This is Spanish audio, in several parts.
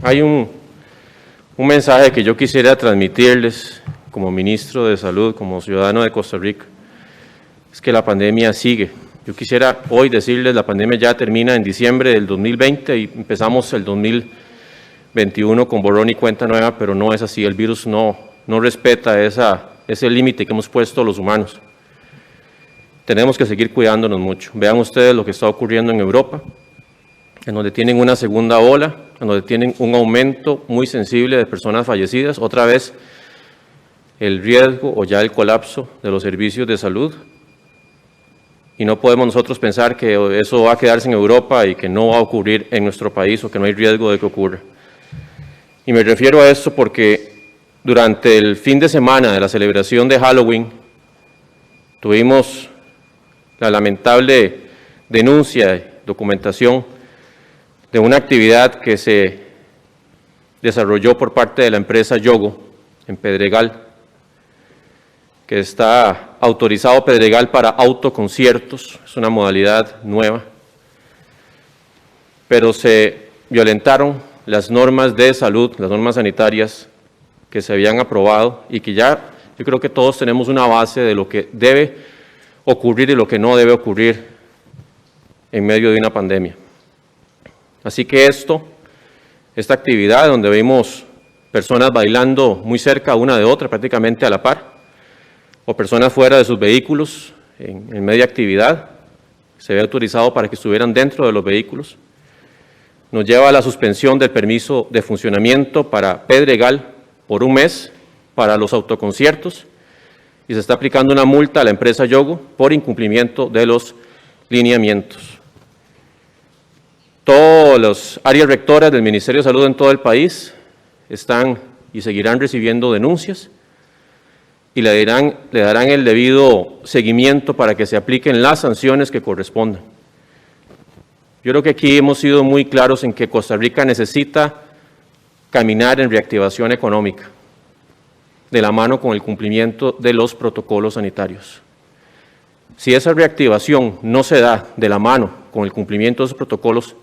Hay un mensaje que yo quisiera transmitirles como ministro de Salud, como ciudadano de Costa Rica, es que la pandemia sigue. Yo quisiera hoy decirles, la pandemia ya termina en diciembre del 2020 y empezamos el 2021 con borrón y cuenta nueva, pero no es así. El virus no respeta ese límite que hemos puesto los humanos. Tenemos que seguir cuidándonos mucho. Vean ustedes lo que está ocurriendo en Europa, en donde tienen una segunda ola, en donde tienen un aumento muy sensible de personas fallecidas, otra vez el riesgo o ya el colapso de los servicios de salud. Y no podemos nosotros pensar que eso va a quedarse en Europa y que no va a ocurrir en nuestro país o que no hay riesgo de que ocurra. Y me refiero a esto porque durante el fin de semana de la celebración de Halloween tuvimos la lamentable denuncia y documentación de una actividad que se desarrolló por parte de la empresa Yogo en Pedregal, que está autorizado Pedregal para autoconciertos, es una modalidad nueva, pero se violentaron las normas de salud, las normas sanitarias que se habían aprobado y que ya yo creo que todos tenemos una base de lo que debe ocurrir y lo que no debe ocurrir en medio de una pandemia. Así que esta actividad donde vimos personas bailando muy cerca una de otra, prácticamente a la par, o personas fuera de sus vehículos en media actividad, se había autorizado para que estuvieran dentro de los vehículos, nos lleva a la suspensión del permiso de funcionamiento para Pedregal por un mes para los autoconciertos y se está aplicando una multa a la empresa Yogo por incumplimiento de los lineamientos. Todas las áreas rectoras del Ministerio de Salud en todo el país están y seguirán recibiendo denuncias y le darán el debido seguimiento para que se apliquen las sanciones que correspondan. Yo creo que aquí hemos sido muy claros en que Costa Rica necesita caminar en reactivación económica, de la mano con el cumplimiento de los protocolos sanitarios. Si esa reactivación no se da de la mano con el cumplimiento de esos protocolos,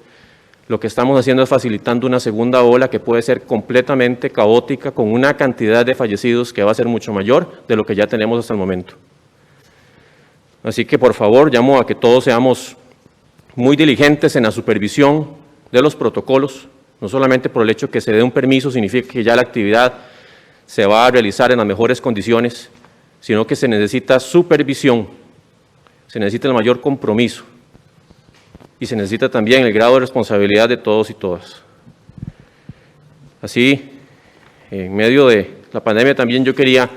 lo que estamos haciendo es facilitando una segunda ola que puede ser completamente caótica, con una cantidad de fallecidos que va a ser mucho mayor de lo que ya tenemos hasta el momento. Así que, por favor, llamo a que todos seamos muy diligentes en la supervisión de los protocolos, no solamente por el hecho que se dé un permiso significa que ya la actividad se va a realizar en las mejores condiciones, sino que se necesita supervisión, se necesita el mayor compromiso y se necesita también el grado de responsabilidad de todos y todas. Así, en medio de la pandemia también yo quería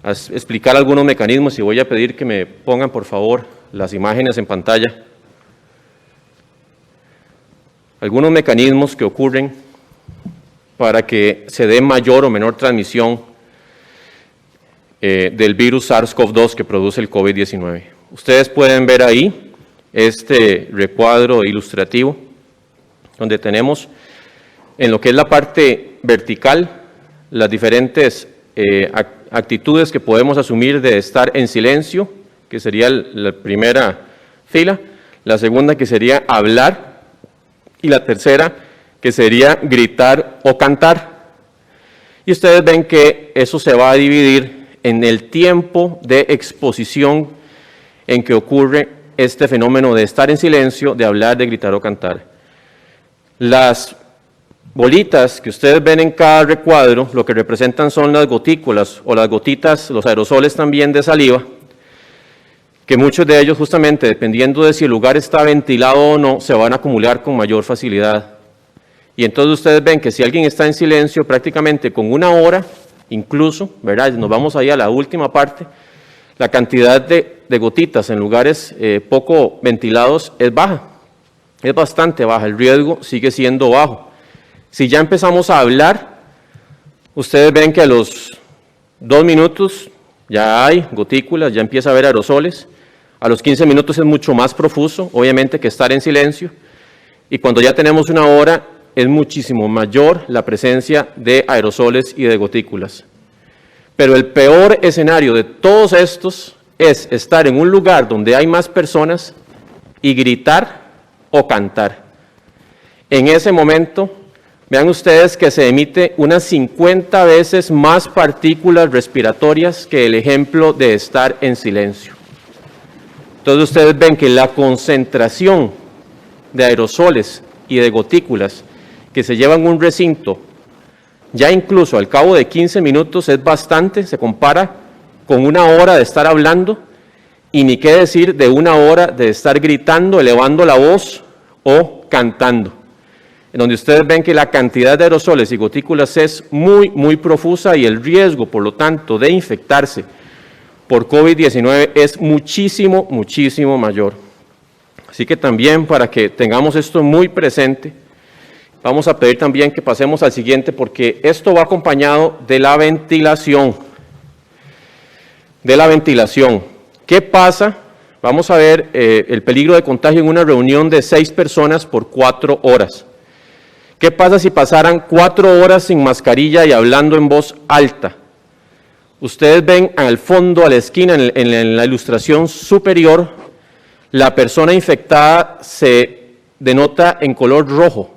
explicar algunos mecanismos y voy a pedir que me pongan por favor las imágenes en pantalla. Algunos mecanismos que ocurren para que se dé mayor o menor transmisión del virus SARS-CoV-2 que produce el COVID-19. Ustedes pueden ver ahí este recuadro ilustrativo, donde tenemos en lo que es la parte vertical las diferentes actitudes que podemos asumir de estar en silencio, que sería la primera fila, la segunda que sería hablar y la tercera que sería gritar o cantar. Y ustedes ven que eso se va a dividir en el tiempo de exposición en que ocurre este fenómeno de estar en silencio, de hablar, de gritar o cantar. Las bolitas que ustedes ven en cada recuadro, lo que representan son las gotículas o las gotitas, los aerosoles también de saliva, que muchos de ellos justamente, dependiendo de si el lugar está ventilado o no, se van a acumular con mayor facilidad. Y entonces ustedes ven que si alguien está en silencio, prácticamente con una hora, incluso, ¿verdad? Nos vamos ahí a la última parte, la cantidad de gotitas en lugares poco ventilados es baja, es bastante baja, el riesgo sigue siendo bajo. Si ya empezamos a hablar, ustedes ven que a los 2 minutos ya hay gotículas, ya empieza a haber aerosoles, a los 15 minutos es mucho más profuso, obviamente, que estar en silencio, y cuando ya tenemos una hora es muchísimo mayor la presencia de aerosoles y de gotículas. Pero el peor escenario de todos estos es estar en un lugar donde hay más personas y gritar o cantar. En ese momento, vean ustedes que se emite unas 50 veces más partículas respiratorias que el ejemplo de estar en silencio. Entonces ustedes ven que la concentración de aerosoles y de gotículas que se llevan en un recinto, ya incluso al cabo de 15 minutos es bastante, se compara con una hora de estar hablando, y ni qué decir de una hora de estar gritando, elevando la voz o cantando, en donde ustedes ven que la cantidad de aerosoles y gotículas es muy, muy profusa y el riesgo, por lo tanto, de infectarse por COVID-19 es muchísimo, muchísimo mayor. Así que también, para que tengamos esto muy presente, vamos a pedir también que pasemos al siguiente, porque esto va acompañado de la ventilación. ¿Qué pasa? Vamos a ver el peligro de contagio en una reunión de 6 personas por 4 horas. ¿Qué pasa si pasaran 4 horas sin mascarilla y hablando en voz alta? Ustedes ven al fondo, a la esquina, en la ilustración superior, la persona infectada se denota en color rojo.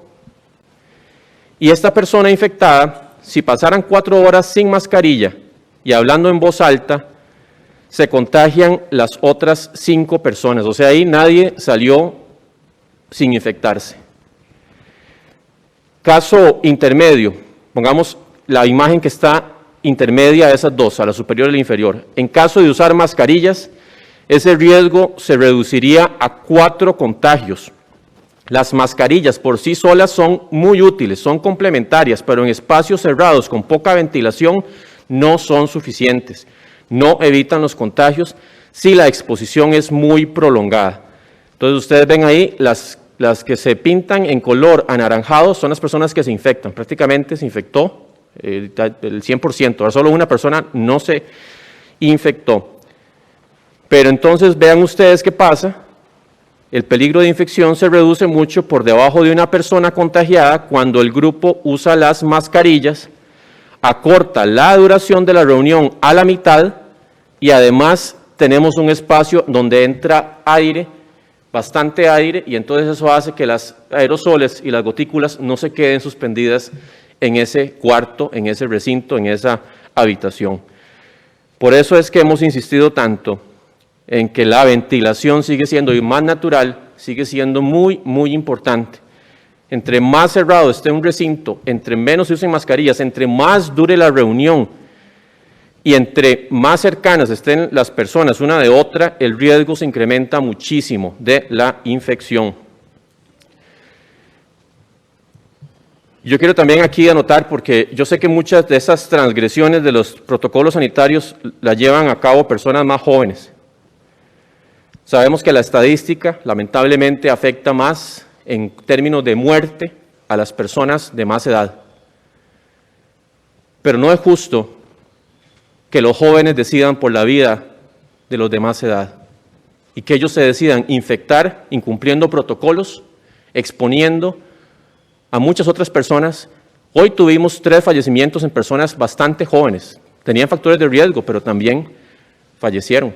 Y esta persona infectada, si pasaran 4 horas sin mascarilla y hablando en voz alta, se contagian las otras 5 personas. O sea, ahí nadie salió sin infectarse. Caso intermedio, pongamos la imagen que está intermedia a esas dos, a la superior y la inferior. En caso de usar mascarillas, ese riesgo se reduciría a 4 contagios. Las mascarillas por sí solas son muy útiles, son complementarias, pero en espacios cerrados con poca ventilación no son suficientes. No evitan los contagios si la exposición es muy prolongada. Entonces ustedes ven ahí las que se pintan en color anaranjado son las personas que se infectan. Prácticamente se infectó el 100%, ahora solo una persona no se infectó. Pero entonces vean ustedes qué pasa. El peligro de infección se reduce mucho por debajo de una persona contagiada cuando el grupo usa las mascarillas, acorta la duración de la reunión a la mitad y además tenemos un espacio donde entra aire, bastante aire, y entonces eso hace que las aerosoles y las gotículas no se queden suspendidas en ese cuarto, en ese recinto, en esa habitación. Por eso es que hemos insistido tanto en que la ventilación sigue siendo y más natural, sigue siendo muy, muy importante. Entre más cerrado esté un recinto, entre menos se usen mascarillas, entre más dure la reunión y entre más cercanas estén las personas una de otra, el riesgo se incrementa muchísimo de la infección. Yo quiero también aquí anotar, porque yo sé que muchas de esas transgresiones de los protocolos sanitarios las llevan a cabo personas más jóvenes. Sabemos que la estadística lamentablemente afecta más en términos de muerte a las personas de más edad. Pero no es justo que los jóvenes decidan por la vida de los de más edad y que ellos se decidan infectar incumpliendo protocolos, exponiendo a muchas otras personas. Hoy tuvimos 3 fallecimientos en personas bastante jóvenes. Tenían factores de riesgo, pero también fallecieron.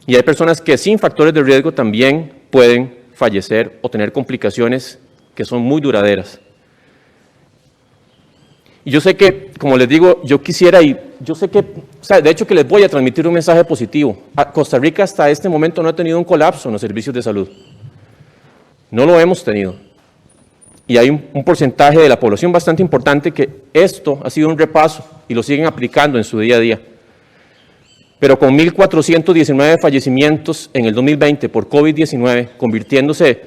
Y hay personas que sin factores de riesgo también pueden fallecer o tener complicaciones que son muy duraderas. Y yo sé que, como les digo, yo quisiera, y yo sé que, de hecho que les voy a transmitir un mensaje positivo. Costa Rica hasta este momento no ha tenido un colapso en los servicios de salud. No lo hemos tenido. Y hay un porcentaje de la población bastante importante que esto ha sido un repaso y lo siguen aplicando en su día a día. Pero con 1.419 fallecimientos en el 2020 por COVID-19, convirtiéndose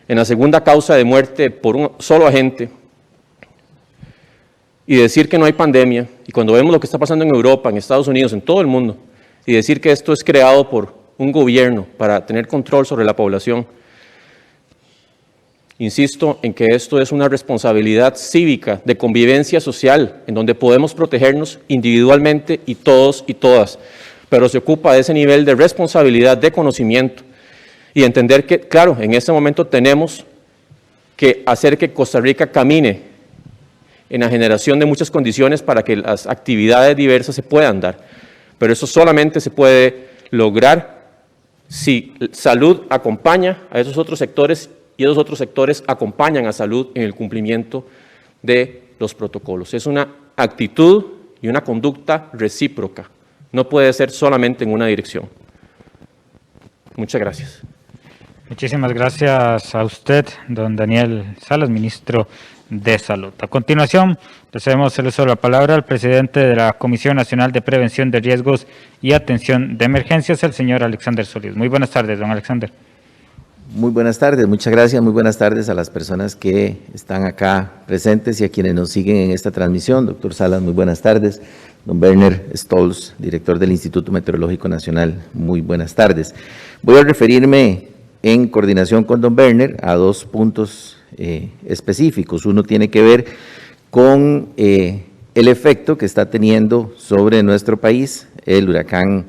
en la segunda causa de muerte por un solo agente, y decir que no hay pandemia, y cuando vemos lo que está pasando en Europa, en Estados Unidos, en todo el mundo, y decir que esto es creado por un gobierno para tener control sobre la población, insisto en que esto es una responsabilidad cívica de convivencia social, en donde podemos protegernos individualmente y todos y todas, pero se ocupa de ese nivel de responsabilidad, de conocimiento, y entender que, claro, en este momento tenemos que hacer que Costa Rica camine en la generación de muchas condiciones para que las actividades diversas se puedan dar, pero eso solamente se puede lograr si salud acompaña a esos otros sectores y esos otros sectores acompañan a salud en el cumplimiento de los protocolos. Es una actitud y una conducta recíproca. No puede ser solamente en una dirección. Muchas gracias. Muchísimas gracias a usted, don Daniel Salas, ministro de Salud. A continuación, le cedemos el uso de la palabra al presidente de la Comisión Nacional de Prevención de Riesgos y Atención de Emergencias, el señor Alexander Solís. Muy buenas tardes, don Alexander. Muy buenas tardes, muchas gracias, muy buenas tardes a las personas que están acá presentes y a quienes nos siguen en esta transmisión. Doctor Salas, muy buenas tardes. Don Werner Stolz, director del Instituto Meteorológico Nacional, muy buenas tardes. Voy a referirme en coordinación con don Werner a dos puntos específicos. Uno tiene que ver con el efecto que está teniendo sobre nuestro país el huracán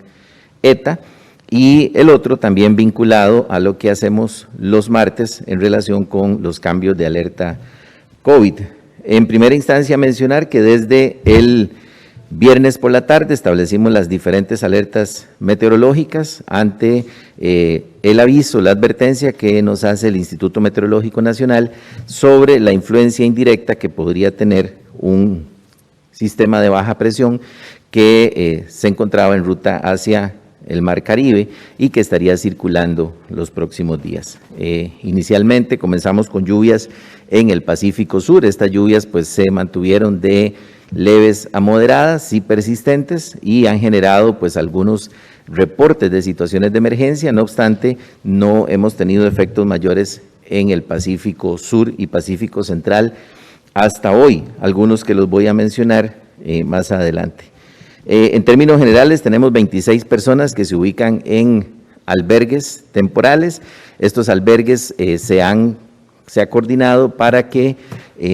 ETA, y el otro también vinculado a lo que hacemos los martes en relación con los cambios de alerta COVID. En primera instancia, mencionar que desde el viernes por la tarde establecimos las diferentes alertas meteorológicas ante el aviso, la advertencia que nos hace el Instituto Meteorológico Nacional sobre la influencia indirecta que podría tener un sistema de baja presión que se encontraba en ruta hacia el Mar Caribe y que estaría circulando los próximos días. Inicialmente comenzamos con lluvias en el Pacífico Sur. Estas lluvias pues se mantuvieron de leves a moderadas y persistentes y han generado pues algunos reportes de situaciones de emergencia. No obstante, no hemos tenido efectos mayores en el Pacífico Sur y Pacífico Central hasta hoy, algunos que los voy a mencionar más adelante. En términos generales, tenemos 26 personas que se ubican en albergues temporales. Estos albergues se ha coordinado para que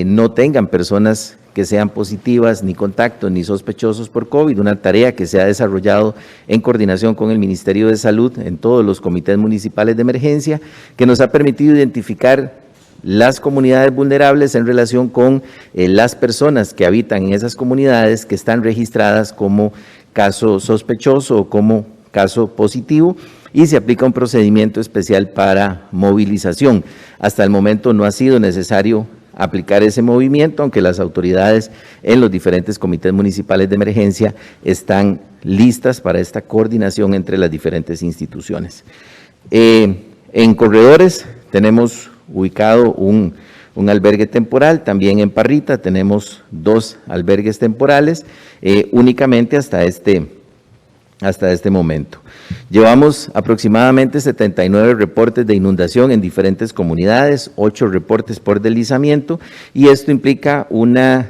no tengan personas que sean positivas, ni contactos, ni sospechosos por COVID, una tarea que se ha desarrollado en coordinación con el Ministerio de Salud en todos los comités municipales de emergencia, que nos ha permitido identificar las comunidades vulnerables en relación con las personas que habitan en esas comunidades que están registradas como caso sospechoso o como caso positivo, y se aplica un procedimiento especial para movilización. Hasta el momento no ha sido necesario aplicar ese movimiento, aunque las autoridades en los diferentes comités municipales de emergencia están listas para esta coordinación entre las diferentes instituciones. En corredores tenemos ubicado un albergue temporal, también en Parrita tenemos 2 albergues temporales, únicamente hasta este momento. Llevamos aproximadamente 79 reportes de inundación en diferentes comunidades, 8 reportes por deslizamiento, y esto implica una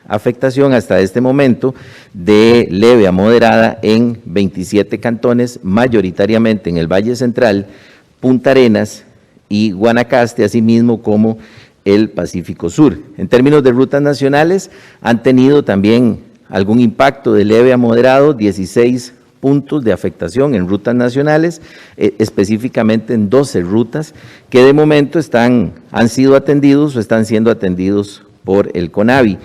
afectación hasta este momento de leve a moderada en 27 cantones, mayoritariamente en el Valle Central, Punta Arenas y Guanacaste, asimismo como el Pacífico Sur. En términos de rutas nacionales, han tenido también algún impacto de leve a moderado, 16 puntos de afectación en rutas nacionales, específicamente en 12 rutas, que de momento han sido atendidos o están siendo atendidos por el CONAVI.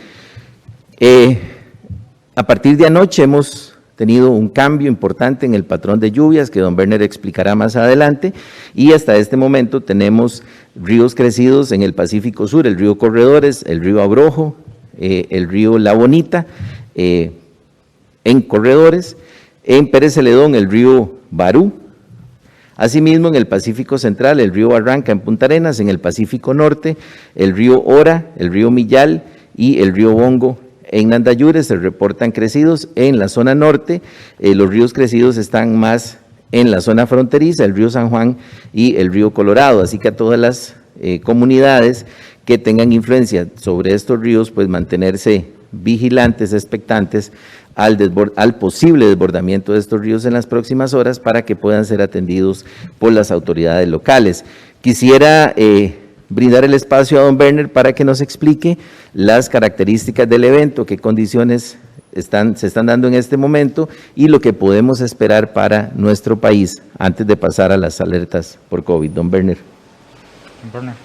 A partir de anoche hemos tenido un cambio importante en el patrón de lluvias que don Werner explicará más adelante, y hasta este momento tenemos ríos crecidos en el Pacífico Sur, el río Corredores, el río Abrojo, el río La Bonita, en Corredores, en Pérez Celedón el río Barú, asimismo en el Pacífico Central el río Barranca en Punta Arenas, en el Pacífico Norte el río Ora, el río Millal y el río Bongo. En Nandayure se reportan crecidos. En la zona norte, los ríos crecidos están más en la zona fronteriza, el río San Juan y el río Colorado, así que a todas las comunidades que tengan influencia sobre estos ríos, pues mantenerse vigilantes, expectantes al posible desbordamiento de estos ríos en las próximas horas para que puedan ser atendidos por las autoridades locales. Quisiera brindar el espacio a don Werner para que nos explique las características del evento, qué condiciones se están dando en este momento y lo que podemos esperar para nuestro país antes de pasar a las alertas por COVID. Don Werner.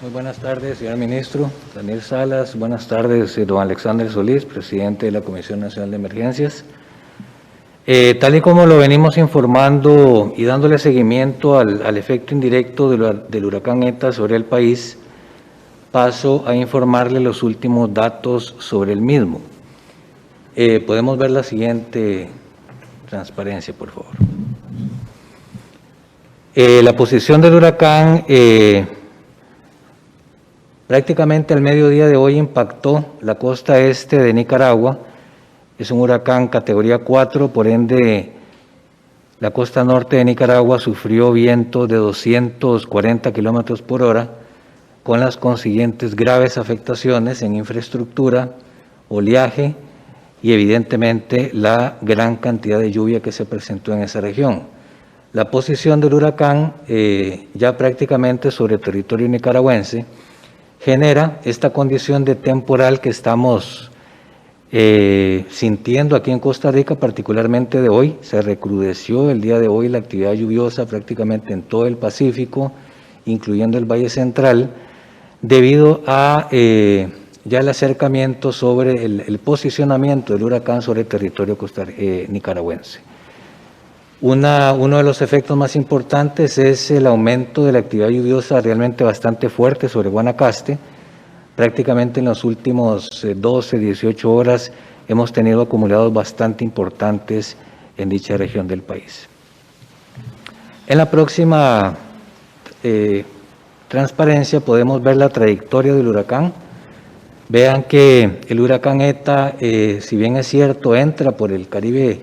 Muy buenas tardes, señor ministro Daniel Salas. Buenas tardes, don Alexander Solís, presidente de la Comisión Nacional de Emergencias. Tal y como lo venimos informando y dándole seguimiento al efecto indirecto del huracán ETA sobre el país, paso a informarle los últimos datos sobre el mismo. Podemos ver la siguiente transparencia, por favor. La posición del huracán prácticamente al mediodía de hoy impactó la costa este de Nicaragua. Es un huracán categoría 4, por ende la costa norte de Nicaragua sufrió vientos de 240 kilómetros por hora, con las consiguientes graves afectaciones en infraestructura, oleaje y evidentemente la gran cantidad de lluvia que se presentó en esa región. La posición del huracán ya prácticamente sobre territorio nicaragüense genera esta condición de temporal que estamos sintiendo aquí en Costa Rica, particularmente de hoy. Se recrudeció el día de hoy la actividad lluviosa prácticamente en todo el Pacífico, incluyendo el Valle Central, debido a ya el acercamiento sobre el posicionamiento del huracán sobre el territorio nicaragüense. Uno de los efectos más importantes es el aumento de la actividad lluviosa realmente bastante fuerte sobre Guanacaste. Prácticamente en los últimos 12, 18 horas hemos tenido acumulados bastante importantes en dicha región del país. En la próxima transparencia podemos ver la trayectoria del huracán. Vean que el huracán ETA, si bien es cierto, entra por el Caribe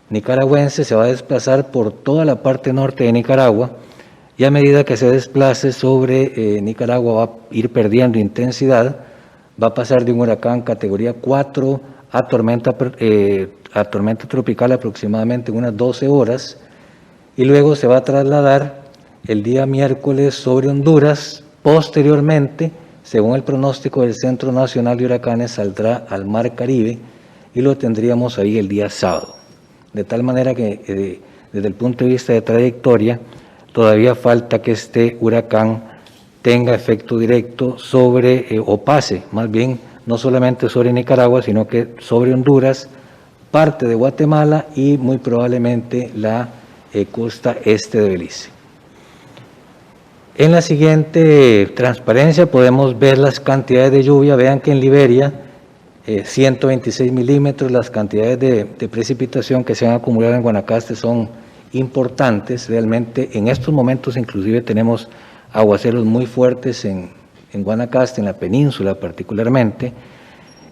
nicaragüense, se va a desplazar por toda la parte norte de Nicaragua, y a medida que se desplace sobre Nicaragua va a ir perdiendo intensidad, va a pasar de un huracán categoría 4 a tormenta tropical aproximadamente en unas 12 horas, y luego se va a trasladar el día miércoles sobre Honduras. Posteriormente, según el pronóstico del Centro Nacional de Huracanes, saldrá al Mar Caribe y lo tendríamos ahí el día sábado. De tal manera que desde el punto de vista de trayectoria, todavía falta que este huracán tenga efecto directo sobre, o pase más bien, no solamente sobre Nicaragua, sino que sobre Honduras, parte de Guatemala y muy probablemente la costa este de Belice. En la siguiente transparencia podemos ver las cantidades de lluvia. Vean que en Liberia, 126 milímetros, las cantidades de precipitación que se han acumulado en Guanacaste son importantes. Realmente en estos momentos inclusive tenemos aguaceros muy fuertes en Guanacaste, en la península particularmente,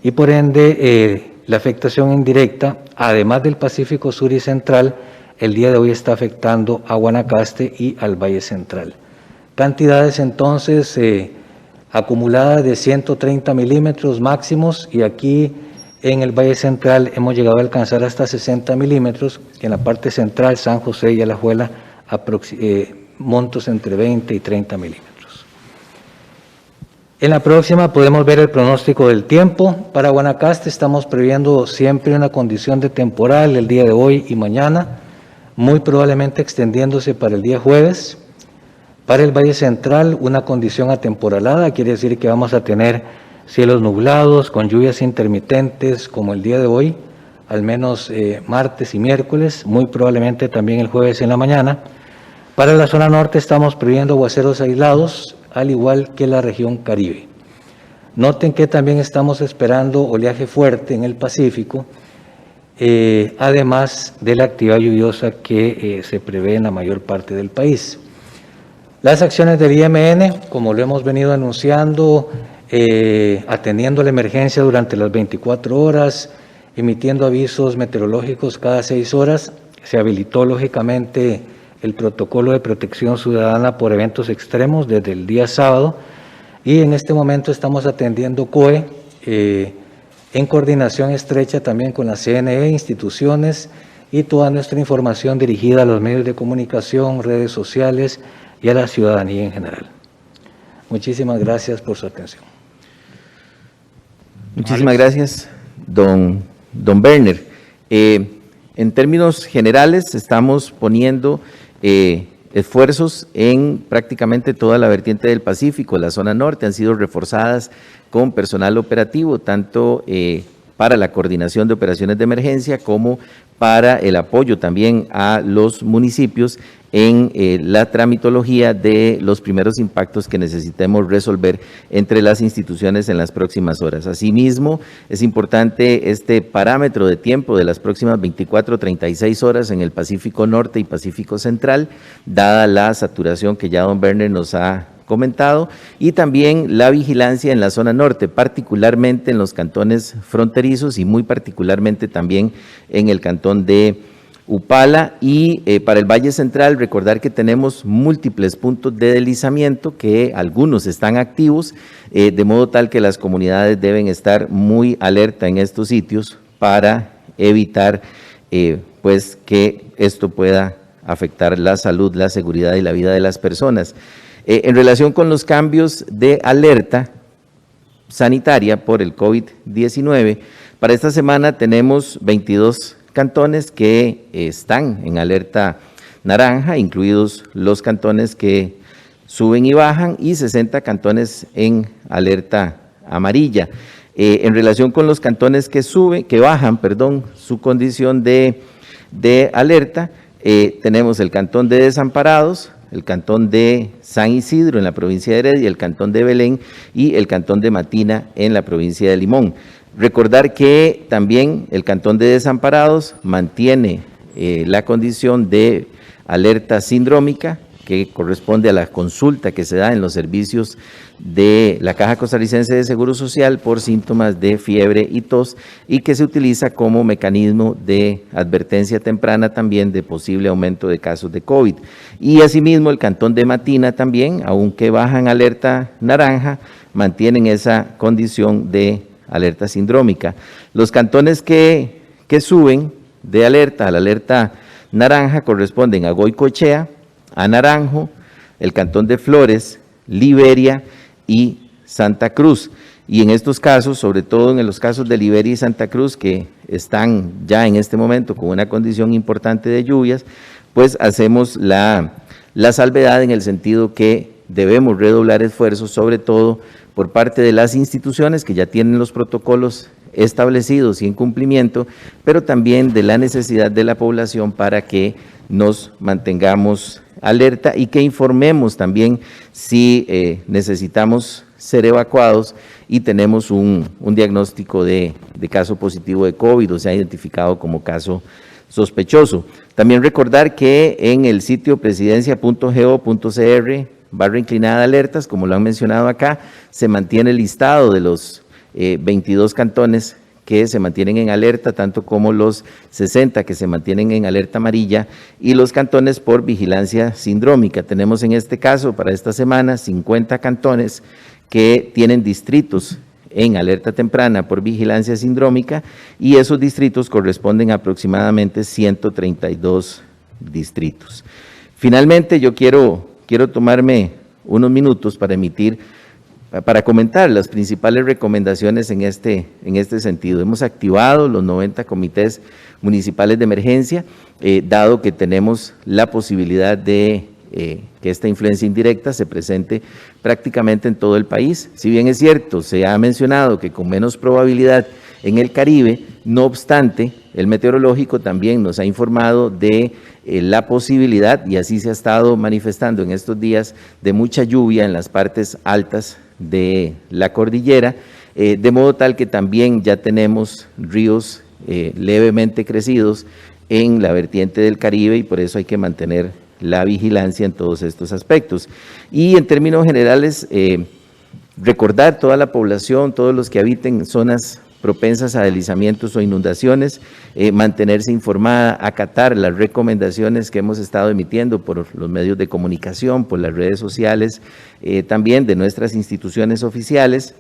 y por ende la afectación indirecta, además del Pacífico Sur y Central, el día de hoy está afectando a Guanacaste y al Valle Central. Cantidades entonces acumuladas de 130 milímetros máximos, y aquí en el Valle Central hemos llegado a alcanzar hasta 60 milímetros, en la parte central, San José y Alajuela, montos entre 20 y 30 milímetros. En la próxima podemos ver el pronóstico del tiempo. Para Guanacaste estamos previendo siempre una condición de temporal el día de hoy y mañana, muy probablemente extendiéndose para el día jueves. Para el Valle Central, una condición atemporalada, quiere decir que vamos a tener cielos nublados con lluvias intermitentes como el día de hoy, al menos martes y miércoles, muy probablemente también el jueves en la mañana. Para la zona norte estamos previendo aguaceros aislados, al igual que la región Caribe. Noten que también estamos esperando oleaje fuerte en el Pacífico, además de la actividad lluviosa que se prevé en la mayor parte del país. Las acciones del IMN, como lo hemos venido anunciando, atendiendo la emergencia durante las 24 horas, emitiendo avisos meteorológicos cada 6 horas, se habilitó lógicamente el protocolo de protección ciudadana por eventos extremos desde el día sábado, y en este momento estamos atendiendo COE en coordinación estrecha también con la CNE, instituciones, y toda nuestra información dirigida a los medios de comunicación, redes sociales y a la ciudadanía en general. Muchísimas gracias por su atención. Muchísimas gracias, don Berner. En términos generales, estamos poniendo esfuerzos en prácticamente toda la vertiente del Pacífico. La zona norte han sido reforzadas con personal operativo, tanto para la coordinación de operaciones de emergencia como para el apoyo también a los municipios en la tramitología de los primeros impactos que necesitemos resolver entre las instituciones en las próximas horas. Asimismo, es importante este parámetro de tiempo de las próximas 24-36 horas en el Pacífico Norte y Pacífico Central, dada la saturación que ya don Werner nos ha comentado, y también la vigilancia en la zona norte, particularmente en los cantones fronterizos y muy particularmente también en el cantón de Upala, y para el Valle Central recordar que tenemos múltiples puntos de deslizamiento, que algunos están activos, de modo tal que las comunidades deben estar muy alerta en estos sitios para evitar pues que esto pueda afectar la salud, la seguridad y la vida de las personas. En relación con los cambios de alerta sanitaria por el COVID-19, para esta semana tenemos 22 cantones que están en alerta naranja, incluidos los cantones que suben y bajan, y 60 cantones en alerta amarilla. En relación con los cantones que bajan, su condición de alerta, tenemos el cantón de Desamparados, el cantón de San Isidro en la provincia de Heredia, el cantón de Belén y el cantón de Matina en la provincia de Limón. Recordar que también el cantón de Desamparados mantiene la condición de alerta sindrómica, que corresponde a la consulta que se da en los servicios de la Caja Costarricense de Seguro Social por síntomas de fiebre y tos, y que se utiliza como mecanismo de advertencia temprana también de posible aumento de casos de COVID. Y asimismo el cantón de Matina también, aunque bajan alerta naranja, mantienen esa condición de alerta sindrómica. Los cantones que suben de alerta a la alerta naranja corresponden a Goicoechea, a Naranjo, el cantón de Flores, Liberia y Santa Cruz. Y en estos casos, sobre todo en los casos de Liberia y Santa Cruz, que están ya en este momento con una condición importante de lluvias, pues hacemos la salvedad en el sentido que debemos redoblar esfuerzos, sobre todo por parte de las instituciones que ya tienen los protocolos establecidos y en cumplimiento, pero también de la necesidad de la población para que nos mantengamos alerta y que informemos también si necesitamos ser evacuados y tenemos un diagnóstico de caso positivo de COVID o se ha identificado como caso sospechoso. También recordar que en el sitio presidencia.go.cr/alertas, como lo han mencionado acá, se mantiene el listado de los 22 cantones que se mantienen en alerta, tanto como los 60 que se mantienen en alerta amarilla y los cantones por vigilancia sindrómica. Tenemos en este caso, para esta semana, 50 cantones que tienen distritos en alerta temprana por vigilancia sindrómica, y esos distritos corresponden a aproximadamente 132 distritos. Finalmente, yo quiero tomarme unos minutos para comentar las principales recomendaciones en este sentido. Hemos activado los 90 comités municipales de emergencia, dado que tenemos la posibilidad de que esta influencia indirecta se presente prácticamente en todo el país. Si bien es cierto, se ha mencionado que con menos probabilidad en el Caribe, no obstante, el meteorológico también nos ha informado de la posibilidad, y así se ha estado manifestando en estos días, de mucha lluvia en las partes altas de la cordillera, de modo tal que también ya tenemos ríos levemente crecidos en la vertiente del Caribe, y por eso hay que mantener la vigilancia en todos estos aspectos. Y en términos generales, recordar toda la población, todos los que habiten zonas propensas a deslizamientos o inundaciones, mantenerse informada, acatar las recomendaciones que hemos estado emitiendo por los medios de comunicación, por las redes sociales, también de nuestras instituciones oficiales,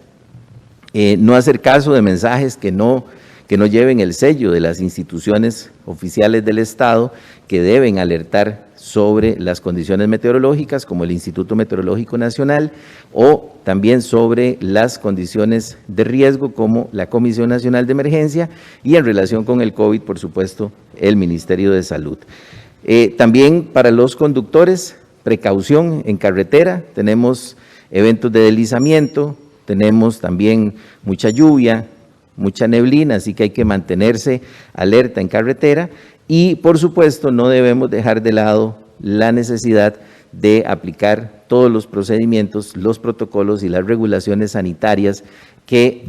no hacer caso de mensajes que no lleven el sello de las instituciones oficiales del Estado, que deben alertar sobre las condiciones meteorológicas, como el Instituto Meteorológico Nacional, o también sobre las condiciones de riesgo, como la Comisión Nacional de Emergencia, y en relación con el COVID, por supuesto, el Ministerio de Salud. También para los conductores, precaución en carretera, tenemos eventos de deslizamiento, tenemos también mucha lluvia, mucha neblina, así que hay que mantenerse alerta en carretera y, por supuesto, no debemos dejar de lado la necesidad de aplicar todos los procedimientos, los protocolos y las regulaciones sanitarias que,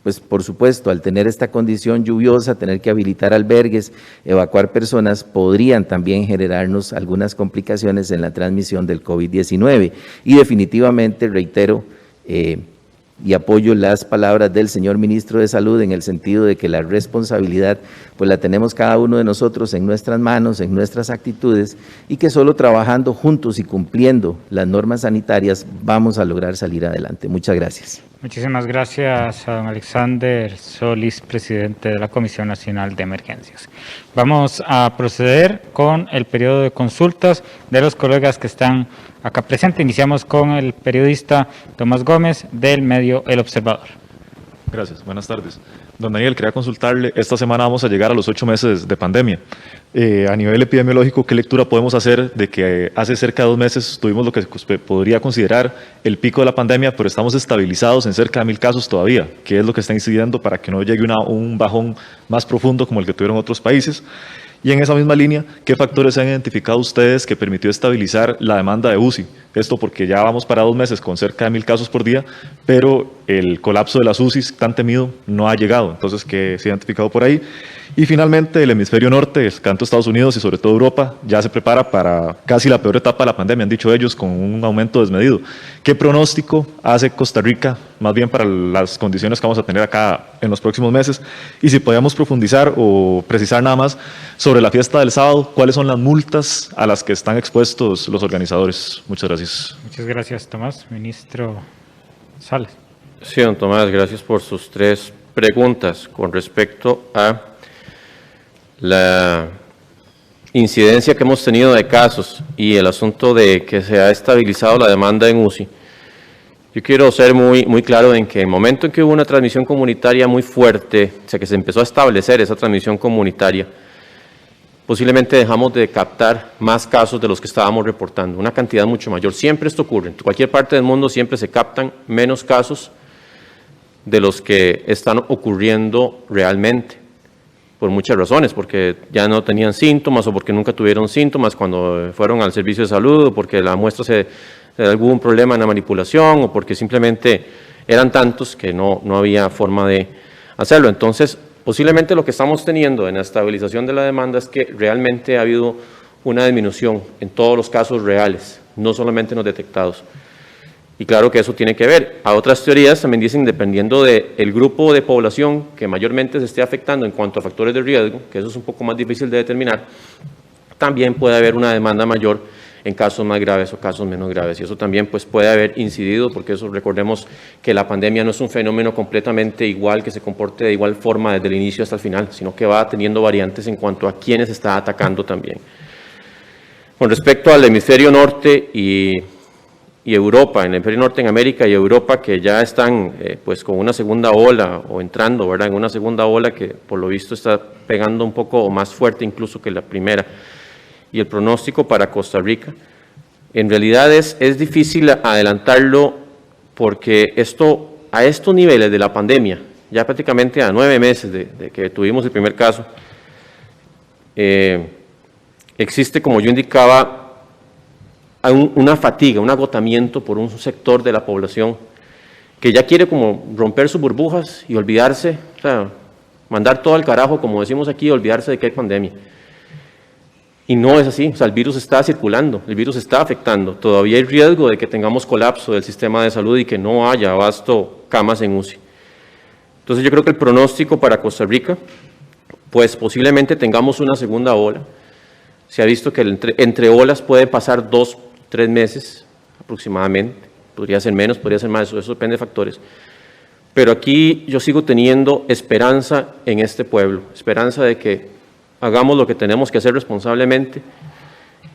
pues por supuesto, al tener esta condición lluviosa, tener que habilitar albergues, evacuar personas, podrían también generarnos algunas complicaciones en la transmisión del COVID-19. Y definitivamente, reitero, y apoyo las palabras del señor Ministro de Salud en el sentido de que la responsabilidad pues la tenemos cada uno de nosotros en nuestras manos, en nuestras actitudes y que solo trabajando juntos y cumpliendo las normas sanitarias vamos a lograr salir adelante. Muchas gracias. Muchísimas gracias a don Alexander Solís, presidente de la Comisión Nacional de Emergencias. Vamos a proceder con el periodo de consultas de los colegas que están acá presentes. Iniciamos con el periodista Tomás Gómez del medio El Observador. Gracias, buenas tardes. Don Daniel, quería consultarle, esta semana vamos a llegar a los 8 meses de pandemia. A nivel epidemiológico, ¿qué lectura podemos hacer de que hace cerca de 2 meses tuvimos lo que se podría considerar el pico de la pandemia, pero estamos estabilizados en cerca de 1,000 casos todavía? ¿Qué es lo que está incidiendo para que no llegue un bajón más profundo como el que tuvieron otros países? Y en esa misma línea, ¿qué factores han identificado ustedes que permitió estabilizar la demanda de UCI? Esto porque ya vamos para 2 meses con cerca de 1,000 casos por día, pero el colapso de las UCIs tan temido no ha llegado. Entonces, ¿qué se ha identificado por ahí? Y finalmente, el hemisferio norte, tanto Estados Unidos y sobre todo Europa, ya se prepara para casi la peor etapa de la pandemia, han dicho ellos, con un aumento desmedido. ¿Qué pronóstico hace Costa Rica, más bien para las condiciones que vamos a tener acá en los próximos meses? Y si podíamos profundizar o precisar nada más sobre la fiesta del sábado, ¿cuáles son las multas a las que están expuestos los organizadores? Muchas gracias. Muchas gracias, Tomás. Ministro Salas. Sí, don Tomás, gracias por sus 3 preguntas con respecto a la incidencia que hemos tenido de casos y el asunto de que se ha estabilizado la demanda en UCI. Yo quiero ser muy claro en que en el momento en que hubo una transmisión comunitaria muy fuerte, o sea, que se empezó a establecer esa transmisión comunitaria, posiblemente dejamos de captar más casos de los que estábamos reportando, una cantidad mucho mayor. Siempre esto ocurre, en cualquier parte del mundo siempre se captan menos casos de los que están ocurriendo realmente, por muchas razones, porque ya no tenían síntomas o porque nunca tuvieron síntomas cuando fueron al servicio de salud, o porque la muestra se algún problema en la manipulación, o porque simplemente eran tantos que no había forma de hacerlo. Entonces, posiblemente lo que estamos teniendo en la estabilización de la demanda es que realmente ha habido una disminución en todos los casos reales, no solamente en los detectados. Y claro que eso tiene que ver. A otras teorías también dicen, dependiendo del grupo de población que mayormente se esté afectando en cuanto a factores de riesgo, que eso es un poco más difícil de determinar, también puede haber una demanda mayor en casos más graves o casos menos graves. Y eso también pues, puede haber incidido, porque eso recordemos que la pandemia no es un fenómeno completamente igual, que se comporte de igual forma desde el inicio hasta el final, sino que va teniendo variantes en cuanto a quiénes está atacando también. Con respecto al hemisferio norte y Europa, en el hemisferio norte en América y Europa, que ya están pues con una segunda ola o entrando, ¿verdad?, en una segunda ola que por lo visto está pegando un poco más fuerte incluso que la primera. Y el pronóstico para Costa Rica, en realidad es difícil adelantarlo, porque a estos niveles de la pandemia, ya prácticamente a 9 meses de que tuvimos el primer caso, existe, como yo indicaba, una fatiga, un agotamiento por un sector de la población que ya quiere como romper sus burbujas y olvidarse, o sea, mandar todo al carajo, como decimos aquí, olvidarse de que hay pandemia. Y no es así, o sea, el virus está circulando, el virus está afectando. Todavía hay riesgo de que tengamos colapso del sistema de salud y que no haya abasto camas en UCI. Entonces yo creo que el pronóstico para Costa Rica, pues posiblemente tengamos una segunda ola. Se ha visto que entre olas puede pasar 2-3 meses aproximadamente, podría ser menos, podría ser más, eso depende de factores. Pero aquí yo sigo teniendo esperanza en este pueblo, esperanza de que hagamos lo que tenemos que hacer responsablemente,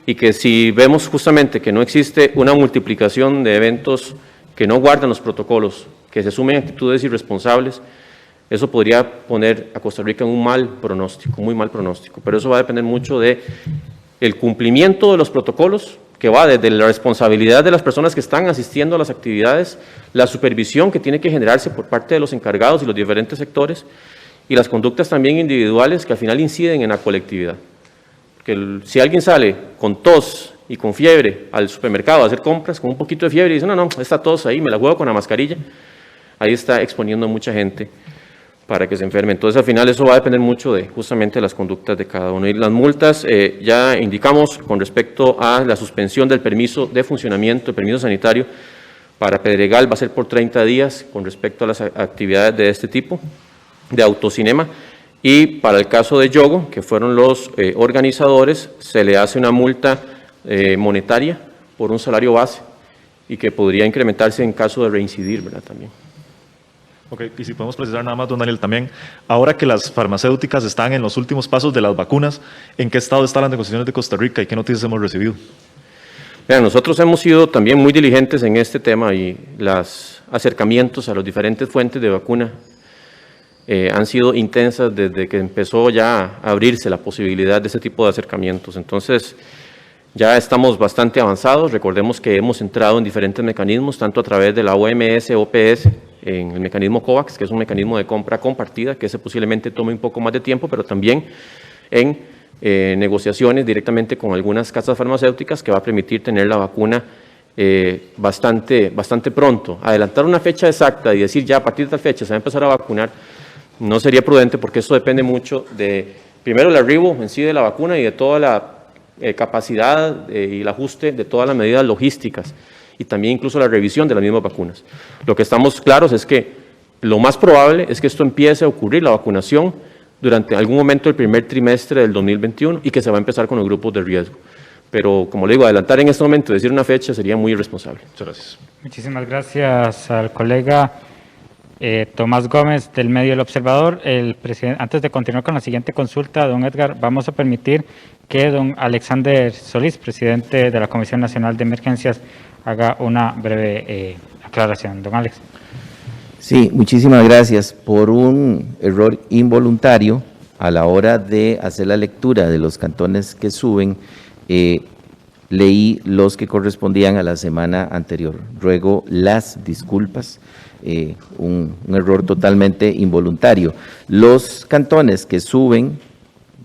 y que si vemos justamente que no existe una multiplicación de eventos que no guardan los protocolos, que se sumen actitudes irresponsables, eso podría poner a Costa Rica en un mal pronóstico, muy mal pronóstico. Pero eso va a depender mucho del cumplimiento de los protocolos que va desde la responsabilidad de las personas que están asistiendo a las actividades, la supervisión que tiene que generarse por parte de los encargados y los diferentes sectores, y las conductas también individuales que al final inciden en la colectividad. Que si alguien sale con tos y con fiebre al supermercado a hacer compras, con un poquito de fiebre, y dice, no, esta tos ahí, me la juego con la mascarilla, ahí está exponiendo a mucha gente para que se enferme. Entonces, al final, eso va a depender mucho de justamente las conductas de cada uno. Y las multas, ya indicamos con respecto a la suspensión del permiso de funcionamiento, el permiso sanitario, para Pedregal va a ser por 30 días con respecto a las actividades de este tipo, de autocinema. Y para el caso de Yogo, que fueron los organizadores, se le hace una multa monetaria por un salario base y que podría incrementarse en caso de reincidir, ¿verdad? También. Ok, y si podemos precisar nada más, don Daniel, también, ahora que las farmacéuticas están en los últimos pasos de las vacunas, ¿en qué estado están las negociaciones de Costa Rica y qué noticias hemos recibido? Vean, nosotros hemos sido también muy diligentes en este tema y los acercamientos a las diferentes fuentes de vacuna han sido intensas desde que empezó ya a abrirse la posibilidad de ese tipo de acercamientos. Entonces, ya estamos bastante avanzados. Recordemos que hemos entrado en diferentes mecanismos, tanto a través de la OMS, OPS, en el mecanismo COVAX, que es un mecanismo de compra compartida, que ese posiblemente tome un poco más de tiempo, pero también en negociaciones directamente con algunas casas farmacéuticas que va a permitir tener la vacuna bastante pronto. Adelantar una fecha exacta y decir ya a partir de tal fecha se va a empezar a vacunar no sería prudente, porque esto depende mucho de, primero, el arribo en sí de la vacuna y de toda la capacidad y el ajuste de todas las medidas logísticas y también incluso la revisión de las mismas vacunas. Lo que estamos claros es que lo más probable es que esto empiece a ocurrir, la vacunación, durante algún momento del primer trimestre del 2021 y que se va a empezar con los grupos de riesgo. Pero, como le digo, adelantar en este momento, decir una fecha sería muy irresponsable. Muchas gracias. Muchísimas gracias al colega Tomás Gómez del medio El Observador. Antes de continuar con la siguiente consulta, don Edgar, vamos a permitir que don Alexander Solís, presidente de la Comisión Nacional de Emergencias, haga una breve aclaración. Don Alex. Sí, muchísimas gracias. Por un error involuntario, a la hora de hacer la lectura de los cantones que suben, leí los que correspondían a la semana anterior. Ruego las disculpas, un error totalmente involuntario. Los cantones que suben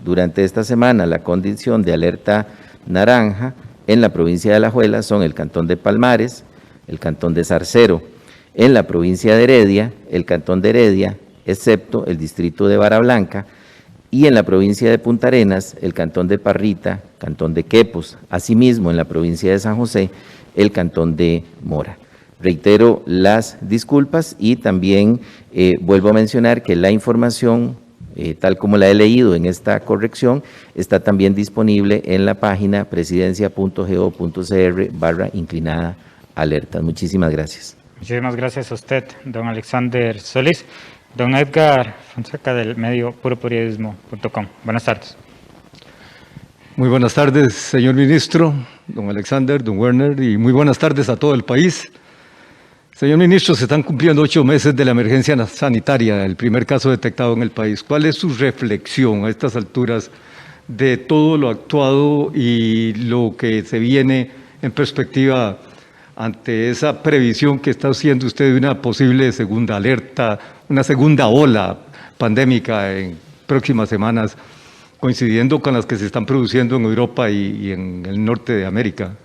durante esta semana la condición de alerta naranja en la provincia de Alajuela son el cantón de Palmares, el cantón de Zarcero. En la provincia de Heredia, el cantón de Heredia, excepto el distrito de Vara Blanca, y en la provincia de Punta Arenas, el cantón de Parrita, cantón de Quepos. Asimismo, en la provincia de San José, el cantón de Mora. Reitero las disculpas y también vuelvo a mencionar que la información, tal como la he leído en esta corrección, está también disponible en la página presidencia.go.cr/inclinada-alertas. Muchísimas gracias. Muchísimas gracias a usted, don Alexander Solís. Don Edgar Fonseca del medio puroperiodismo.com. Buenas tardes. Muy buenas tardes, señor ministro, don Alexander, don Werner, y muy buenas tardes a todo el país. Señor ministro, se están cumpliendo 8 meses de la emergencia sanitaria, el primer caso detectado en el país. ¿Cuál es su reflexión a estas alturas de todo lo actuado y lo que se viene en perspectiva ante esa previsión que está haciendo usted de una posible segunda alerta, una segunda ola pandémica en próximas semanas, coincidiendo con las que se están produciendo en Europa y en el norte de América?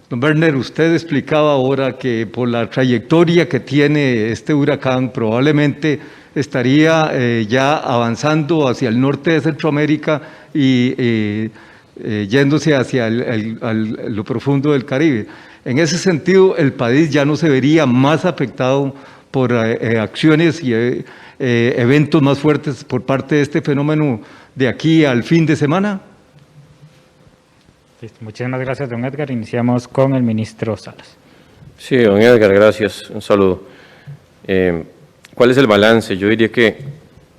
Don Werner, usted explicaba ahora que por la trayectoria que tiene este huracán probablemente estaría ya avanzando hacia el norte de Centroamérica y yéndose hacia lo profundo del Caribe. En ese sentido, el país ya no se vería más afectado por acciones y eventos más fuertes por parte de este fenómeno de aquí al fin de semana. Muchísimas gracias, don Edgar. Iniciamos con el ministro Salas. Sí, don Edgar, gracias. Un saludo. ¿Cuál es el balance? Yo diría que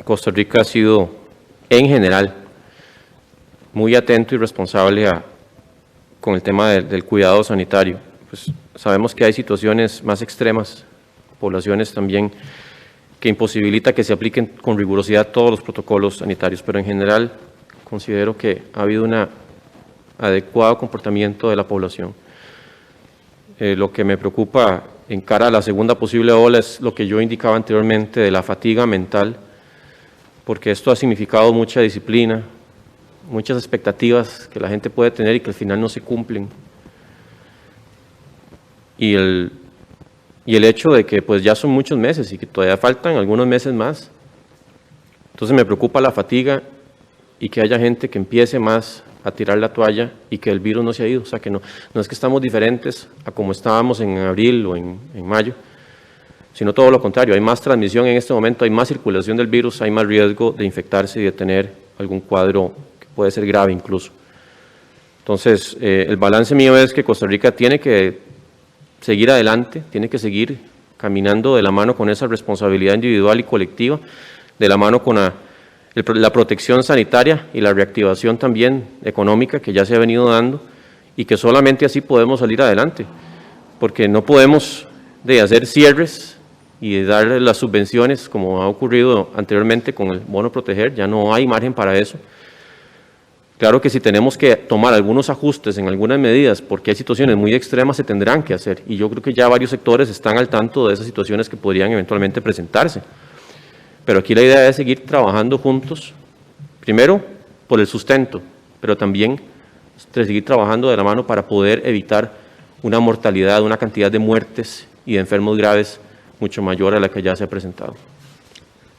Costa Rica ha sido, en general, muy atento y responsable con el tema del cuidado sanitario. Pues sabemos que hay situaciones más extremas, poblaciones también, que imposibilita que se apliquen con rigurosidad todos los protocolos sanitarios, pero en general considero que ha habido una adecuado comportamiento de la población. Lo que me preocupa en cara a la segunda posible ola es lo que yo indicaba anteriormente de la fatiga mental, porque esto ha significado mucha disciplina, muchas expectativas que la gente puede tener y que al final no se cumplen. Y el hecho de que pues ya son muchos meses y que todavía faltan algunos meses más. Entonces me preocupa la fatiga y que haya gente que empiece más a tirar la toalla y que el virus no se ha ido. O sea, que no es que estamos diferentes a como estábamos en abril o en mayo, sino todo lo contrario. Hay más transmisión en este momento, hay más circulación del virus, hay más riesgo de infectarse y de tener algún cuadro que puede ser grave incluso. Entonces, el balance mío es que Costa Rica tiene que seguir adelante, tiene que seguir caminando de la mano con esa responsabilidad individual y colectiva, de la mano con la protección sanitaria y la reactivación también económica que ya se ha venido dando y que solamente así podemos salir adelante, porque no podemos hacer cierres y de dar las subvenciones como ha ocurrido anteriormente con el bono proteger, ya no hay margen para eso. Claro que si tenemos que tomar algunos ajustes en algunas medidas porque hay situaciones muy extremas se tendrán que hacer y yo creo que ya varios sectores están al tanto de esas situaciones que podrían eventualmente presentarse. Pero aquí la idea es seguir trabajando juntos, primero por el sustento, pero también seguir trabajando de la mano para poder evitar una mortalidad, una cantidad de muertes y de enfermos graves mucho mayor a la que ya se ha presentado.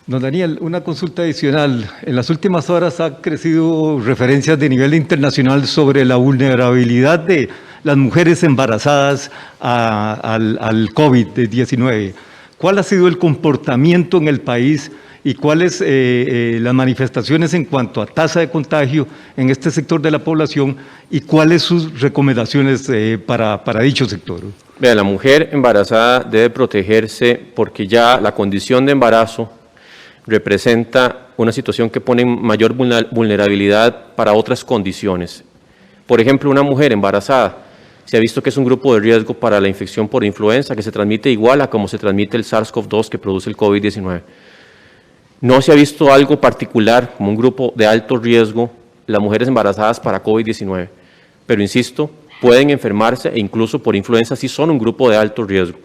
Don Daniel, una consulta adicional. En las últimas horas han crecido referencias de nivel internacional sobre la vulnerabilidad de las mujeres embarazadas al COVID-19. ¿Cuál ha sido el comportamiento en el país y cuáles las manifestaciones en cuanto a tasa de contagio en este sector de la población y cuáles sus recomendaciones para dicho sector? Vea, la mujer embarazada debe protegerse porque ya la condición de embarazo representa una situación que pone en mayor vulnerabilidad para otras condiciones. Por ejemplo, una mujer embarazada se ha visto que es un grupo de riesgo para la infección por influenza, que se transmite igual a como se transmite el SARS-CoV-2 que produce el COVID-19. No se ha visto algo particular como un grupo de alto riesgo, las mujeres embarazadas para COVID-19, pero insisto, pueden enfermarse e incluso por influenza sí son un grupo de alto riesgo.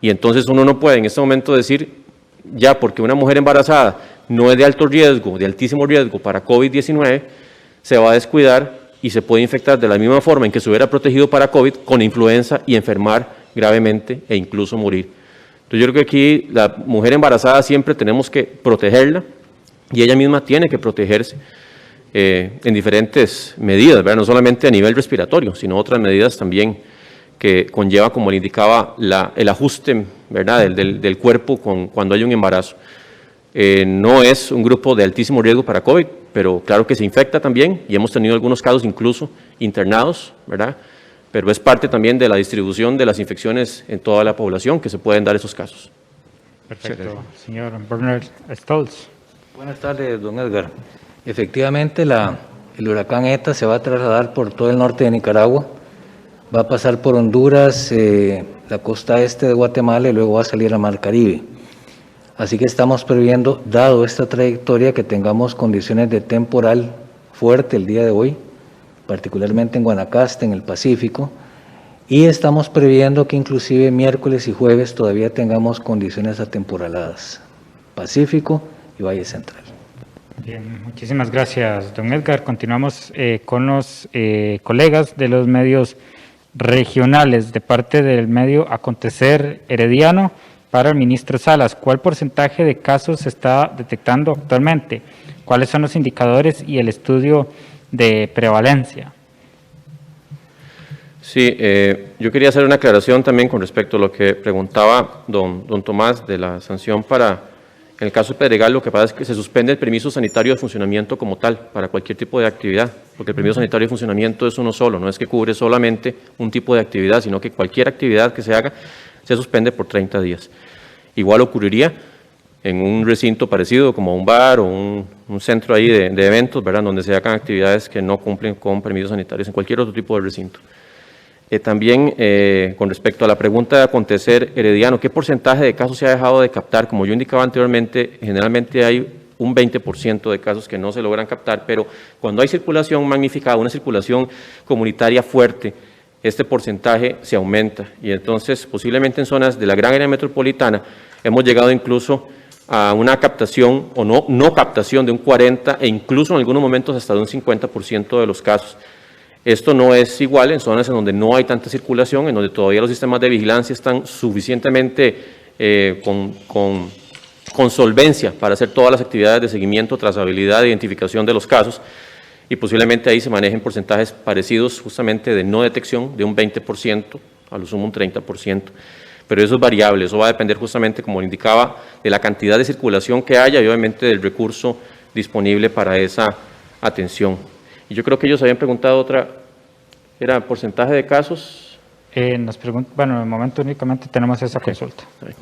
Y entonces uno no puede en este momento decir, ya porque una mujer embarazada no es de alto riesgo, de altísimo riesgo para COVID-19, se va a descuidar y se puede infectar de la misma forma en que se hubiera protegido para COVID con influenza y enfermar gravemente e incluso morir. Entonces yo creo que aquí la mujer embarazada siempre tenemos que protegerla y ella misma tiene que protegerse en diferentes medidas, ¿verdad? No solamente a nivel respiratorio, sino otras medidas también que conlleva, como le indicaba, el ajuste, ¿verdad? del cuerpo cuando hay un embarazo. No es un grupo de altísimo riesgo para COVID, pero claro que se infecta también y hemos tenido algunos casos incluso internados, ¿verdad? Pero es parte también de la distribución de las infecciones en toda la población que se pueden dar esos casos. Perfecto. Señor Werner Stolz. Buenas tardes, don Edgar. Efectivamente, el huracán ETA se va a trasladar por todo el norte de Nicaragua, va a pasar por Honduras, la costa este de Guatemala y luego va a salir a Mar Caribe. Así que estamos previendo, dado esta trayectoria, que tengamos condiciones de temporal fuerte el día de hoy, particularmente en Guanacaste, en el Pacífico, y estamos previendo que inclusive miércoles y jueves todavía tengamos condiciones atemporaladas, Pacífico y Valle Central. Bien, muchísimas gracias, don Edgar. Continuamos con los colegas de los medios regionales. De parte del medio Acontecer Herediano, para el ministro Salas, ¿cuál porcentaje de casos se está detectando actualmente? ¿Cuáles son los indicadores y el estudio de prevalencia? Sí, yo quería hacer una aclaración también con respecto a lo que preguntaba don Tomás de la sanción en el caso de Pedregal. Lo que pasa es que se suspende el permiso sanitario de funcionamiento como tal para cualquier tipo de actividad, porque el permiso sanitario de funcionamiento es uno solo, no es que cubre solamente un tipo de actividad, sino que cualquier actividad que se haga se suspende por 30 días. Igual ocurriría en un recinto parecido como un bar o un centro ahí de eventos, ¿verdad?, donde se hagan actividades que no cumplen con permisos sanitarios, en cualquier otro tipo de recinto. También con respecto a la pregunta de Acontecer Herediano, ¿qué porcentaje de casos se ha dejado de captar? Como yo indicaba anteriormente, generalmente hay un 20% de casos que no se logran captar, pero cuando hay circulación magnificada, una circulación comunitaria fuerte, este porcentaje se aumenta y entonces posiblemente en zonas de la gran área metropolitana hemos llegado incluso a una captación o no captación de un 40% e incluso en algunos momentos hasta de un 50% de los casos. Esto no es igual en zonas en donde no hay tanta circulación, en donde todavía los sistemas de vigilancia están suficientemente con solvencia para hacer todas las actividades de seguimiento, trazabilidad e identificación de los casos, y posiblemente ahí se manejen porcentajes parecidos justamente de no detección de un 20%, a lo sumo un 30%. Pero eso es variable, eso va a depender justamente, como indicaba, de la cantidad de circulación que haya y obviamente del recurso disponible para esa atención. Y yo creo que ellos habían preguntado otra, ¿era porcentaje de casos? Nos pregunta, bueno, en el momento únicamente tenemos esa consulta. Está bien.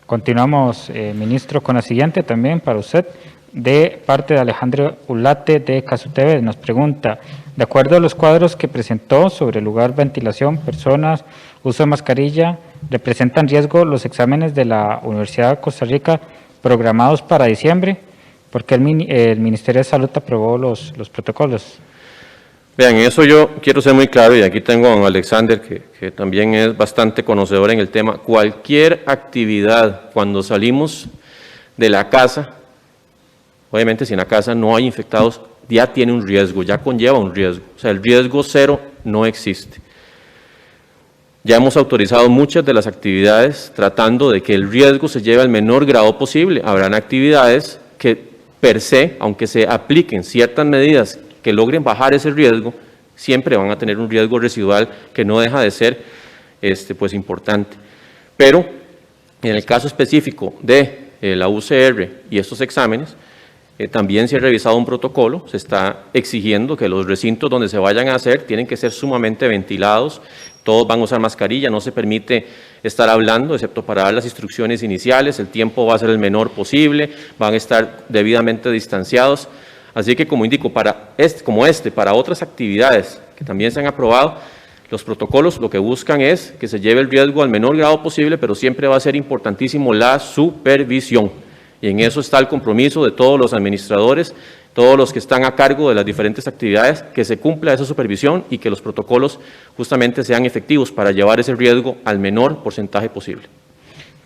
Continuamos, ministro, con la siguiente también para usted, de parte de Alejandro Ulate de Casuteve. Nos pregunta, de acuerdo a los cuadros que presentó sobre lugar, ventilación, personas, uso de mascarilla, ¿representan riesgo los exámenes de la Universidad de Costa Rica programados para diciembre? Porque el Ministerio de Salud aprobó los protocolos. Vean, en eso yo quiero ser muy claro, y aquí tengo a don Alexander, que también es bastante conocedor en el tema. Cualquier actividad, cuando salimos de la casa, obviamente si en la casa no hay infectados, ya tiene un riesgo, ya conlleva un riesgo. O sea, el riesgo cero no existe. Ya hemos autorizado muchas de las actividades tratando de que el riesgo se lleve al menor grado posible. Habrán actividades que per se, aunque se apliquen ciertas medidas que logren bajar ese riesgo, siempre van a tener un riesgo residual que no deja de ser pues importante. Pero en el caso específico de la UCR y estos exámenes, también se ha revisado un protocolo, se está exigiendo que los recintos donde se vayan a hacer tienen que ser sumamente ventilados, todos van a usar mascarilla, no se permite estar hablando, excepto para dar las instrucciones iniciales, el tiempo va a ser el menor posible, van a estar debidamente distanciados. Así que, como indico, para otras actividades que también se han aprobado, los protocolos lo que buscan es que se lleve el riesgo al menor grado posible, pero siempre va a ser importantísimo la supervisión. Y en eso está el compromiso de todos los administradores, todos los que están a cargo de las diferentes actividades, que se cumpla esa supervisión y que los protocolos justamente sean efectivos para llevar ese riesgo al menor porcentaje posible.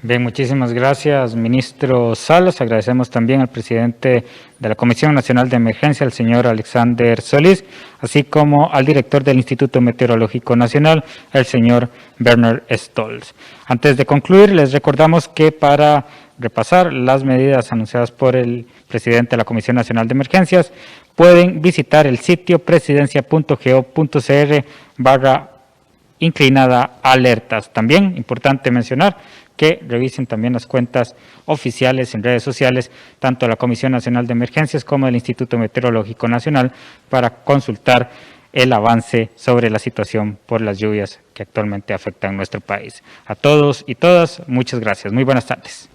Bien, muchísimas gracias, ministro Salas. Agradecemos también al presidente de la Comisión Nacional de Emergencia, el señor Alexander Solís, así como al director del Instituto Meteorológico Nacional, el señor Werner Stolz. Antes de concluir, les recordamos que para repasar las medidas anunciadas por el presidente de la Comisión Nacional de Emergencias, pueden visitar el sitio presidencia.go.cr/inclinada-alertas. También, importante mencionar, que revisen también las cuentas oficiales en redes sociales, tanto de la Comisión Nacional de Emergencias como del Instituto Meteorológico Nacional, para consultar el avance sobre la situación por las lluvias que actualmente afectan nuestro país. A todos y todas, muchas gracias. Muy buenas tardes.